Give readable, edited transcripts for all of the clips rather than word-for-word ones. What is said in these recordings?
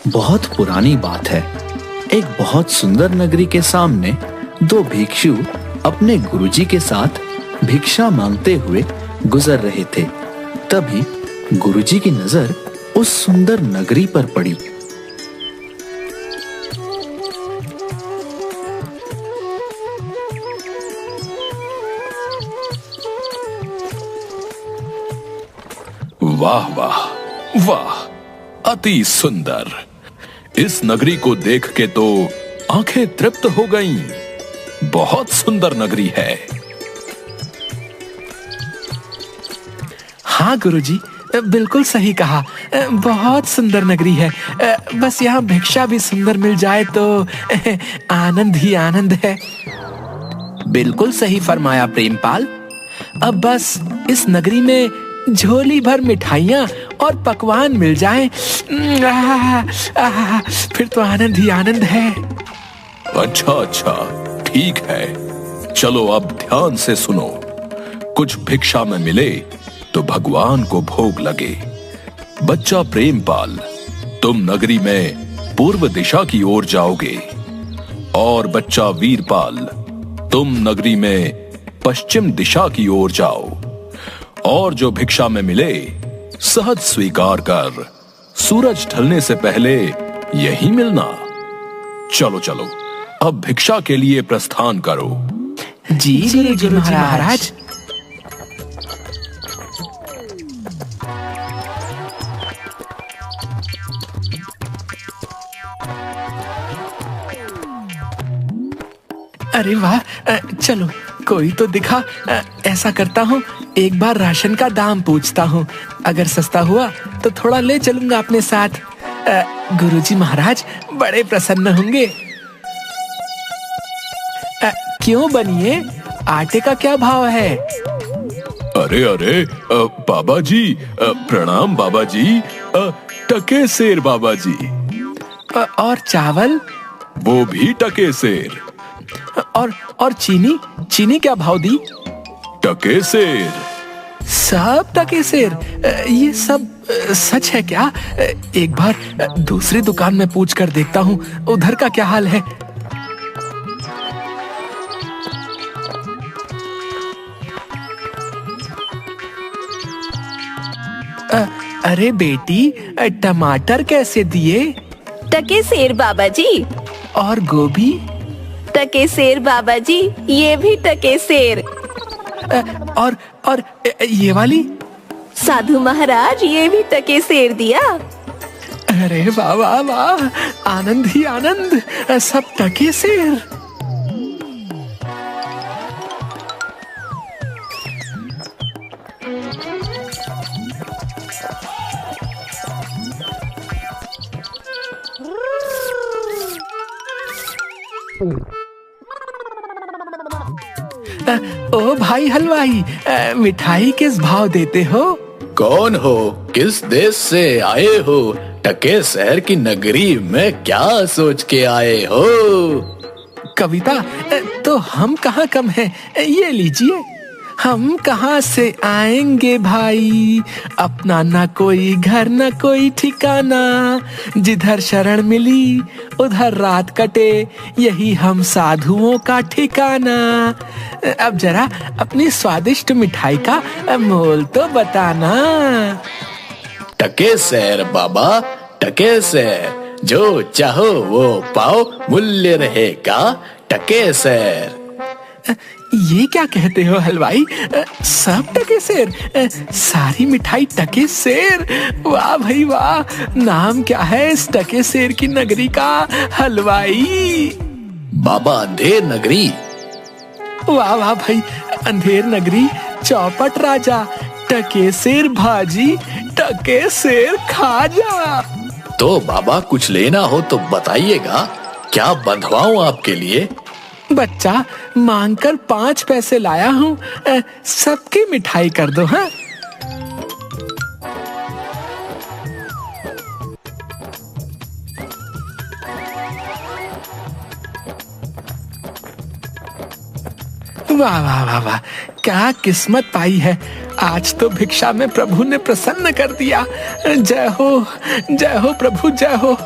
बहुत पुरानी बात है। एक बहुत सुंदर नगरी के सामने दो भिक्षु अपने गुरुजी के साथ भिक्षा मांगते हुए गुजर रहे थे। तभी गुरुजी की नजर उस सुंदर नगरी पर पड़ी। वाह वाह वाह, अति सुंदर। इस नगरी को देख के तो आंखें तृप्त हो गईं। बहुत सुंदर नगरी है। हाँ गुरुजी, बिल्कुल सही कहा। बहुत सुंदर नगरी है। बस यहाँ भिक्षा भी सुंदर मिल जाए तो आनंद ही आनंद है। बिल्कुल सही फरमाया प्रेमपाल। अब बस इस नगरी में झोली भर मिठाइयाँ और पकवान मिल जाएं, फिर तो आनंद ही आनंद है। अच्छा अच्छा, ठीक है। चलो अब ध्यान से सुनो। कुछ भिक्षा में मिले तो भगवान को भोग लगे। बच्चा प्रेमपाल, तुम नगरी में पूर्व दिशा की ओर जाओगे और बच्चा वीरपाल, तुम नगरी में पश्चिम दिशा की ओर जाओ और जो भिक्षा में मिले सहज स्वीकार कर सूरज ढलने से पहले यही मिलना। चलो चलो, अब भिक्षा के लिए प्रस्थान करो। जी गुरुजी महाराज। अरे वाह, चलो कोई तो दिखा। ऐसा करता हूँ, एक बार राशन का दाम पूछता हूँ। अगर सस्ता हुआ तो थोड़ा ले चलूंगा अपने साथ। गुरुजी महाराज बड़े प्रसन्न होंगे। क्यों बनिए, आटे का क्या भाव है? अरे अरे बाबा जी, प्रणाम बाबा जी। टके सेर बाबा जी। और चावल? वो भी टके सेर। और चीनी क्या भाव दी? टके सेर। सब टके सेर? ये सब सच है क्या? एक बार दूसरी दुकान में पूछ कर देखता हूँ, उधर का क्या हाल है। अरे बेटी, टमाटर कैसे दिए? टके सेर बाबा जी। और गोभी? टके सेर बाबा जी, ये भी टके सेर। और ये वाली? साधु महाराज, ये भी टके सेर दिया। अरे वाह वाह वाह, आनंद ही आनंद, सब टके सेर। ओ भाई हलवाई, मिठाई किस भाव देते हो? कौन हो? किस देश से आए हो? टके शहर की नगरी में क्या सोच के आए हो? कविता, तो हम कहाँ कम हैं, ये लीजिए। हम कहाँ से आएंगे भाई, अपना ना कोई घर ना कोई ठिकाना, जिधर शरण मिली उधर रात कटे, यही हम साधुओं का ठिकाना। अब जरा अपनी स्वादिष्ट मिठाई का मोल तो बताना। टके शहर बाबा, टके शहर, जो चाहो वो पाओ, मूल्य रहेगा टके शहर। ये क्या कहते हो हलवाई? सब टके सेर? सारी मिठाई टके सेर? वाह भाई वाह, नाम क्या है इस टके सेर की नगरी का हलवाई? बाबा अंधेर नगरी। वाह वाह भाई, अंधेर नगरी, चौपट राजा, टके सेर भाजी, टके सेर खाजा। तो बाबा कुछ लेना हो तो बताइएगा, क्या बंधवाऊं आपके लिए? बच्चा, मांगकर 5 पैसे लाया हूँ, सबकी मिठाई कर दो। हाँ, वाह वाह वाह वाह, क्या किस्मत पाई है। आज तो भिक्षा में प्रभु ने प्रसन्न कर दिया। जय हो प्रभु, जय हो।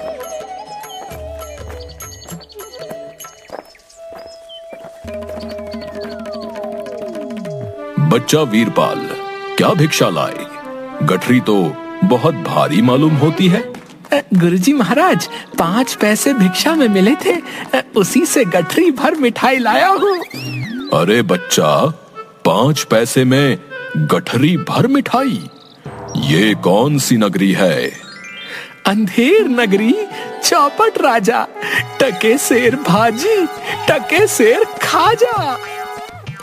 बच्चा वीरपाल, क्या भिक्षा लाए? गठरी तो बहुत भारी मालूम होती है। गुरुजी महाराज, 5 पैसे भिक्षा में मिले थे, उसी से गठरी भर मिठाई लाया हूँ। अरे बच्चा, 5 पैसे में गठरी भर मिठाई? ये कौन सी नगरी है? अंधेर नगरी, चौपट राजा, टके शेर भाजी, टके शेर खाजा।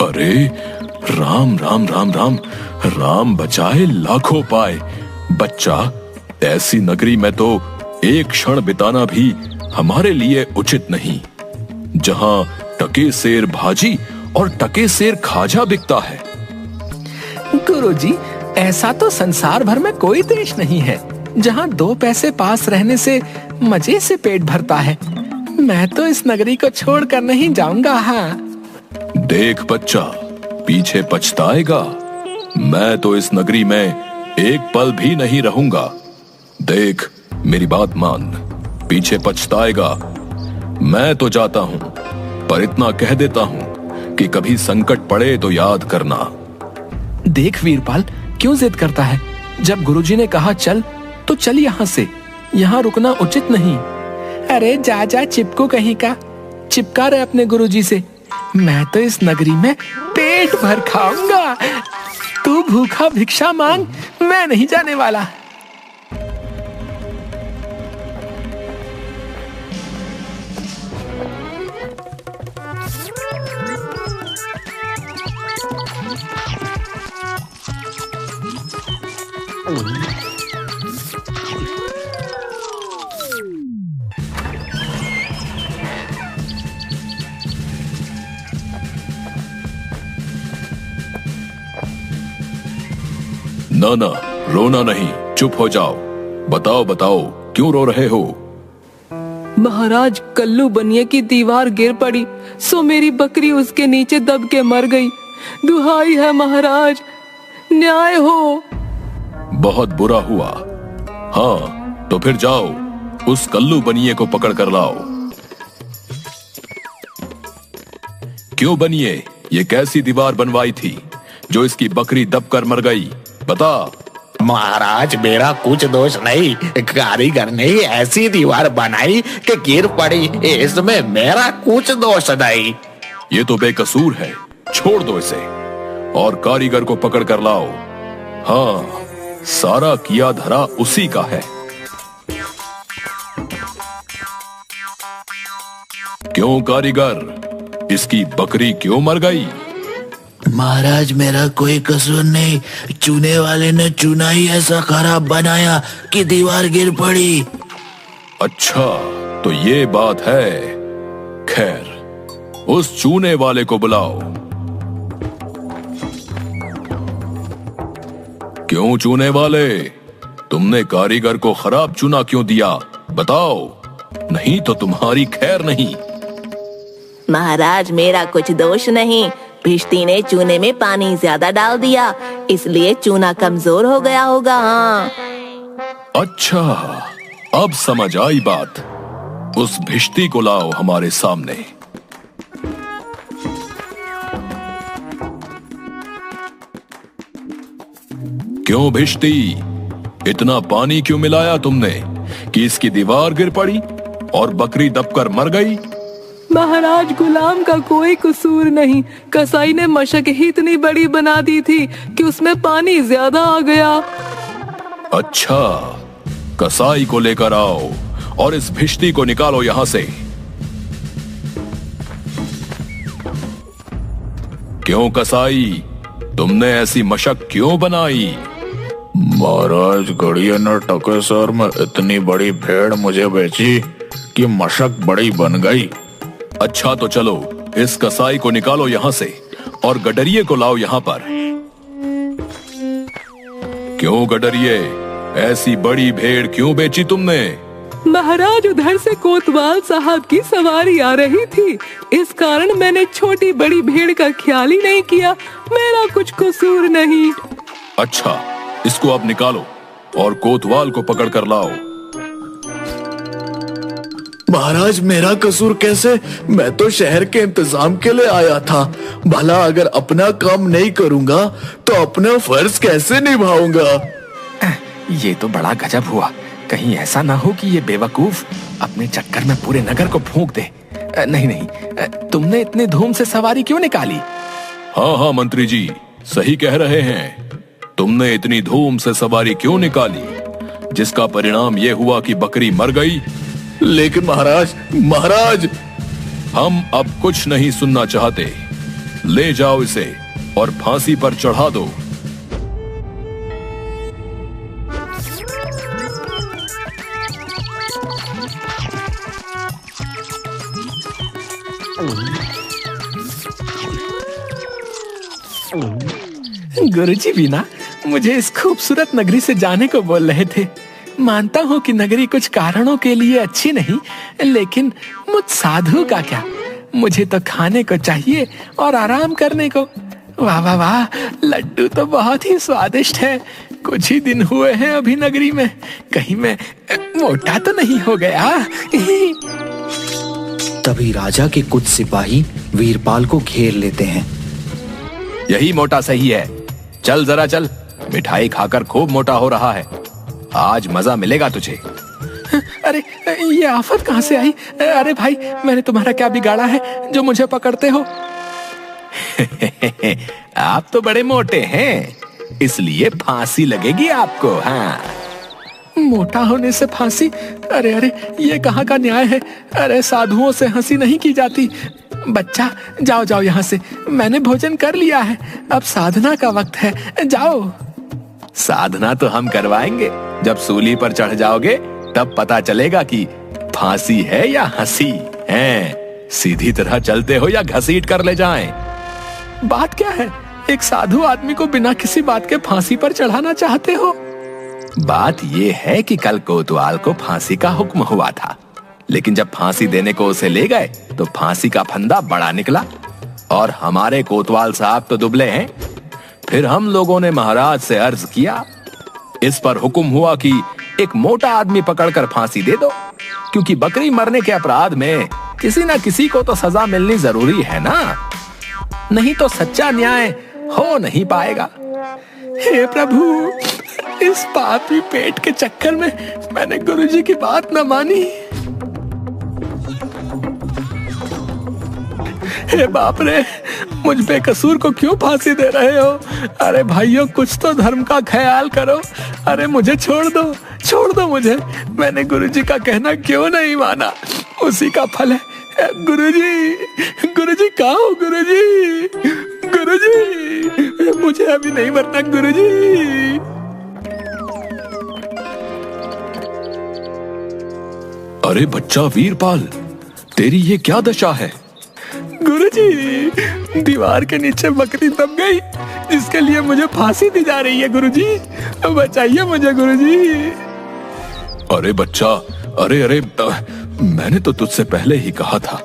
अरे राम राम राम राम, राम बचाए लाखों पाए। बच्चा, ऐसी नगरी में तो एक क्षण बिताना भी हमारे लिए उचित नहीं, जहां टके शेर भाजी और टके शेर खाजा बिकता है। गुरुजी, ऐसा तो संसार भर में कोई देश नहीं है जहां 2 पैसे पास रहने से मजे से पेट भरता है। मैं तो इस नगरी को छोड़कर नहीं जाऊंगा। हाँ, देख बच्चा, पीछे पछताएगा। मैं तो इस नगरी में एक पल भी नहीं रहूंगा। देख, मेरी बात मान, पीछे पछताएगा। मैं तो जाता हूं, पर इतना कह देता हूं कि कभी संकट पड़े तो याद करना। देख वीरपाल, क्यों जिद करता है? जब गुरुजी ने कहा चल, तो चल यहाँ से। यहाँ रुकना उचित नहीं। अरे जा जा चिपको कहीं का, चिपका रहे अपने गुरुजी से। मैं तो इस नगरी में पेट भर खाऊंगा। तू भूखा भिक्षा मांग, मैं नहीं जाने वाला। ना ना, रोना नहीं, चुप हो जाओ। बताओ बताओ, क्यों रो रहे हो? महाराज, कल्लू बनिए की दीवार गिर पड़ी, सो मेरी बकरी उसके नीचे दब के मर गई। दुहाई है महाराज, न्याय हो। बहुत बुरा हुआ। हाँ, तो फिर जाओ, उस कल्लू बनिए को पकड़ कर लाओ। क्यों बनिए, ये कैसी दीवार बनवाई थी जो इसकी बकरी दब कर मर गई? बता। महाराज, मेरा कुछ दोष नहीं, कारीगर ने ऐसी दीवार बनाई कि गिर पड़ी, इसमें मेरा कुछ दोष नहीं। ये तो बेकसूर है, छोड़ दो इसे और कारीगर को पकड़ कर लाओ। हाँ, सारा किया धरा उसी का है। क्यों कारीगर, इसकी बकरी क्यों मर गई? महाराज, मेरा कोई कसूर नहीं, चूने वाले ने चूना ही ऐसा खराब बनाया कि दीवार गिर पड़ी। अच्छा, तो ये बात है। खैर, उस चूने वाले को बुलाओ। क्यों चूने वाले, तुमने कारीगर को खराब चूना क्यों दिया? बताओ, नहीं तो तुम्हारी खैर नहीं। महाराज, मेरा कुछ दोष नहीं, भिश्ती ने चूने में पानी ज्यादा डाल दिया, इसलिए चूना कमजोर हो गया होगा। हाँ। अच्छा, अब समझ आई बात। उस भिश्ती को लाओ हमारे सामने। क्यों भिश्ती, इतना पानी क्यों मिलाया तुमने कि इसकी दीवार गिर पड़ी और बकरी दबकर मर गई? महाराज, गुलाम का कोई कसूर नहीं, कसाई ने मशक ही इतनी बड़ी बना दी थी कि उसमें पानी ज्यादा आ गया। अच्छा, कसाई को लेकर आओ और इस भिश्ती को निकालो यहां से। क्यों कसाई, तुमने ऐसी मशक क्यों बनाई? महाराज, गड़िया ने टके शहर में इतनी बड़ी भेड़ मुझे बेची कि मशक बड़ी बन गई। अच्छा, तो चलो, इस कसाई को निकालो यहां से और गडरिये को लाओ यहां पर। क्यों गडरिये, ऐसी बड़ी भेड़ क्यों बेची तुमने? महाराज, उधर से कोतवाल साहब की सवारी आ रही थी, इस कारण मैंने छोटी बड़ी भेड़ का ख्याल ही नहीं किया। मेरा कुछ कसूर नहीं। अच्छा, इसको अब निकालो और कोतवाल को पकड़ कर लाओ। महाराज मेरा कसूर कैसे? मैं तो शहर के इंतजाम के लिए आया था। भला अगर अपना काम नहीं करूंगा तो अपना फर्ज कैसे निभाऊंगा? ये तो बड़ा गजब हुआ। कहीं ऐसा ना हो कि ये बेवकूफ अपने चक्कर में पूरे नगर को फूंक दे। नहीं नहीं, तुमने इतनी धूम से सवारी क्यों निकाली? हाँ हाँ मंत्री जी, सही कह रहे हैं। तुमने इतनी धूम से सवारी क्यों निकाली, जिसका परिणाम ये हुआ कि बकरी मर गई। लेकिन महाराज हम अब कुछ नहीं सुनना चाहते। ले जाओ इसे और फांसी पर चढ़ा दो। गुरुजी भी ना मुझे इस खूबसूरत नगरी से जाने को बोल रहे थे। मानता हूँ कि नगरी कुछ कारणों के लिए अच्छी नहीं, लेकिन मुझ साधु का क्या? मुझे तो खाने को चाहिए और आराम करने को। वाह वाह वाह, लड्डू तो बहुत ही स्वादिष्ट है। कुछ ही दिन हुए हैं अभी नगरी में, कहीं मैं मोटा तो नहीं हो गया। तभी राजा के कुछ सिपाही वीरपाल को घेर लेते हैं। यही मोटा सही है। चल जरा चल, मिठाई खाकर खूब मोटा हो रहा है। आज मजा मिलेगा तुझे। अरे ये आफत कहाँ से आई? अरे भाई, मैंने तुम्हारा क्या बिगाड़ा है जो मुझे पकड़ते हो? आप तो बड़े मोटे हैं, इसलिए फांसी लगेगी आपको। हाँ, मोटा होने से फांसी? अरे अरे, ये कहाँ का न्याय है? अरे साधुओं से हंसी नहीं की जाती। बच्चा जाओ जाओ यहाँ से, मैंने भोजन कर लिया है, अब साधना का वक्त है, जाओ। साधना तो हम करवाएंगे। जब सूली पर चढ़ जाओगे तब पता चलेगा कि फांसी है या हंसी है। सीधी तरह चलते हो या घसीट कर ले जाएं? बात क्या है? एक साधु आदमी को बिना किसी बात के फांसी पर चढ़ाना चाहते हो? बात ये है कि कल कोतवाल को फांसी का हुक्म हुआ था, लेकिन जब फांसी देने को उसे ले गए तो फांसी का फंदा बड़ा निकला और हमारे कोतवाल साहब तो दुबले हैं। फिर हम लोगों ने महाराज से अर्ज किया। इस पर हुक्म हुआ कि एक मोटा आदमी पकड़कर फांसी दे दो, क्योंकि बकरी मरने के अपराध में किसी ना किसी को तो सजा मिलनी जरूरी है ना, नहीं तो सच्चा न्याय हो नहीं पाएगा। हे प्रभु, इस पापी पेट के चक्कर में मैंने गुरुजी की बात न मानी। हे बाप रे, मुझ बेकसूर को क्यों फांसी दे रहे हो? अरे भाइयों, कुछ तो धर्म का ख्याल करो। अरे मुझे छोड़ दो मुझे। मैंने गुरुजी का कहना क्यों नहीं माना? उसी का फल है। गुरुजी कहाँ हो? गुरुजी, मुझे अभी नहीं मरना गुरुजी। अरे बच्चा वीरपाल, तेरी ये क्या दशा है? गुरुजी, दीवार के नीचे बकरी दब गई, जिसके लिए मुझे फांसी दी जा रही है। गुरुजी, बचाइए मुझे गुरुजी। अरे बच्चा, अरे मैंने तो तुझसे पहले ही कहा था,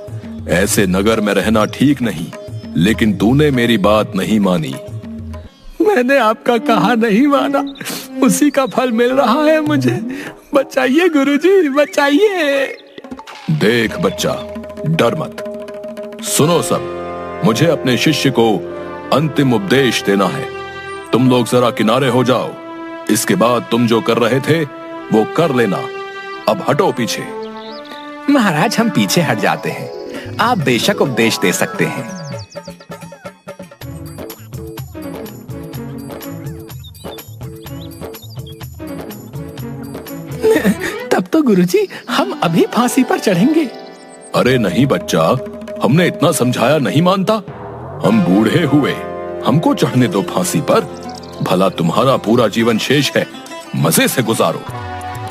ऐसे नगर में रहना ठीक नहीं, लेकिन तूने मेरी बात नहीं मानी। मैंने आपका कहा नहीं माना, उसी का फल मिल रहा है मुझे। बचाइए गुरुजी, बचाइए। देख बच्चा, डर मत। सुनो सब, मुझे अपने शिष्य को अंतिम उपदेश देना है। तुम लोग जरा किनारे हो जाओ। इसके बाद तुम जो कर रहे थे वो कर लेना। अब हटो पीछे। महाराज, हम पीछे हट जाते हैं। आप बेशक उपदेश दे सकते हैं। तब तो गुरुजी, हम अभी फांसी पर चढ़ेंगे। अरे नहीं बच्चा, हमने इतना समझाया नहीं मानता। हम बूढ़े हुए, हमको चढ़ने दो फांसी पर। भला तुम्हारा पूरा जीवन शेष है, मजे से गुजारो।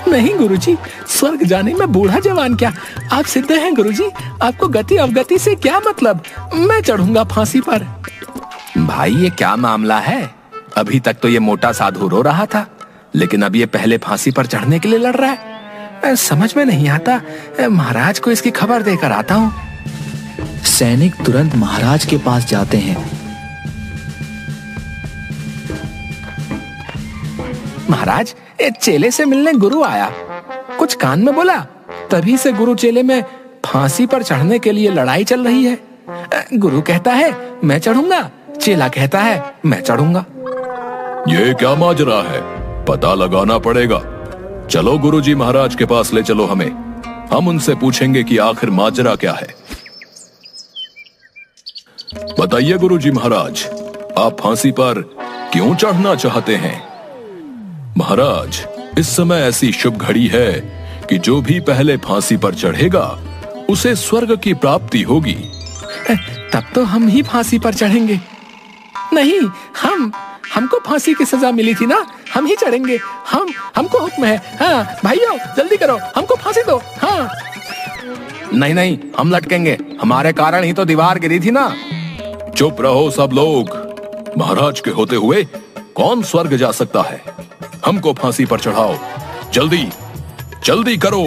नहीं गुरुजी, स्वर्ग जाने में बूढ़ा जवान क्या, आप सिद्ध हैं गुरुजी। आपको गति अवगति से क्या मतलब? मैं चढ़ूंगा फांसी पर। भाई, ये क्या मामला है? अभी तक तो ये मोटा साधु रो रहा था, लेकिन अब ये पहले फांसी पर चढ़ने के लिए लड़ रहा है। समझ में नहीं आता। महाराज को इसकी खबर देकर आता हूँ। सैनिक तुरंत महाराज के पास जाते हैं। महाराज, एक चेले से मिलने गुरु आया, कुछ कान में बोला। तभी से गुरु चेले में फांसी पर चढ़ने के लिए लड़ाई चल रही है। गुरु कहता है मैं चढ़ूंगा, चेला कहता है मैं चढ़ूंगा। ये क्या माजरा है, पता लगाना पड़ेगा। चलो गुरुजी महाराज के पास ले चलो हमें, हम उनसे पूछेंगे कि आखिर माजरा क्या है। बताइए गुरुजी महाराज, आप फांसी पर क्यों चढ़ना चाहते हैं? महाराज, इस समय ऐसी शुभ घड़ी है कि जो भी पहले फांसी पर चढ़ेगा उसे स्वर्ग की प्राप्ति होगी। तब तो हम ही फांसी पर चढ़ेंगे। नहीं, हमको फांसी की सजा मिली थी ना, हम ही चढ़ेंगे। हमको हुक्म है। हाँ भाइयों, जल्दी करो, हमको फांसी दो। हाँ। नहीं, हम लटकेंगे, हमारे कारण ही तो दीवार गिरी थी ना। चुप रहो सब लोग, महाराज के होते हुए कौन स्वर्ग जा सकता है? हमको फांसी पर चढ़ाओ, जल्दी जल्दी करो।